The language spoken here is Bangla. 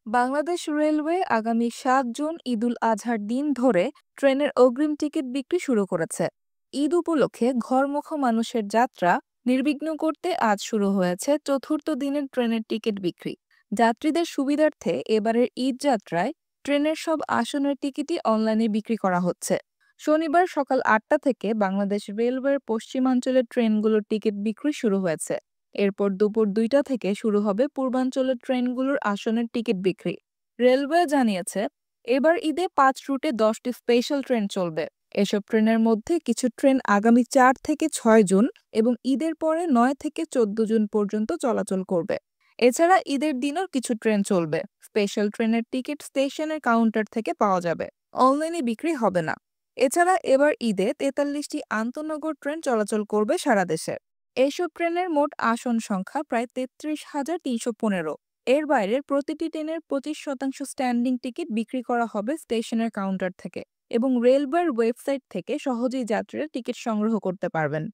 বাংলাদেশ রেলওয়ে আগামী ৭ জুন ঈদুল আজহার দিন ধরে ট্রেনের অগ্রিম টিকিট বিক্রি শুরু করেছে। ঈদ উপলক্ষে ঘরমুখো মানুষের যাত্রা নির্বিঘ্ন করতে আজ শুরু হয়েছে চতুর্থ দিনের ট্রেনের টিকিট বিক্রি। যাত্রীদের সুবিধার্থে এবারের ঈদ যাত্রায় ট্রেনের সব আসনের টিকিটই অনলাইনে বিক্রি করা হচ্ছে। শনিবার সকাল ৮টা থেকে বাংলাদেশ রেলওয়ের পশ্চিমাঞ্চলের ট্রেনগুলোর টিকিট বিক্রি শুরু হয়েছে। এরপর দুপুর ২টা থেকে শুরু হবে পূর্বাঞ্চলের ট্রেনগুলোর আসনের টিকিট বিক্রি। রেলওয়ে জানিয়েছে, এবার ঈদে ৫ রুটে ১০টি স্পেশাল ট্রেন চলবে। এসব ট্রেনের মধ্যে কিছু ট্রেন আগামী ৪ থেকে ৬ জুন এবং ঈদের পরে ৯ থেকে ১৪ জুন পর্যন্ত চলাচল করবে। এছাড়া ঈদের দিনও কিছু ট্রেন চলবে। স্পেশাল ট্রেনের টিকিট স্টেশনের কাউন্টার থেকে পাওয়া যাবে, অনলাইনে বিক্রি হবে না। এছাড়া এবার ঈদে ৪৩টি আন্তনগর ট্রেন চলাচল করবে সারা দেশে। এসব ট্রেনের মোট আসন সংখ্যা প্রায় ৩৩,৩১৫। এর বাইরে প্রতিটি ট্রেনের ২৫% স্ট্যান্ডিং টিকিট বিক্রি করা হবে স্টেশনের কাউন্টার থেকে এবং রেলওয়ের ওয়েবসাইট থেকে সহজেই যাত্রীরা টিকিট সংগ্রহ করতে পারবেন।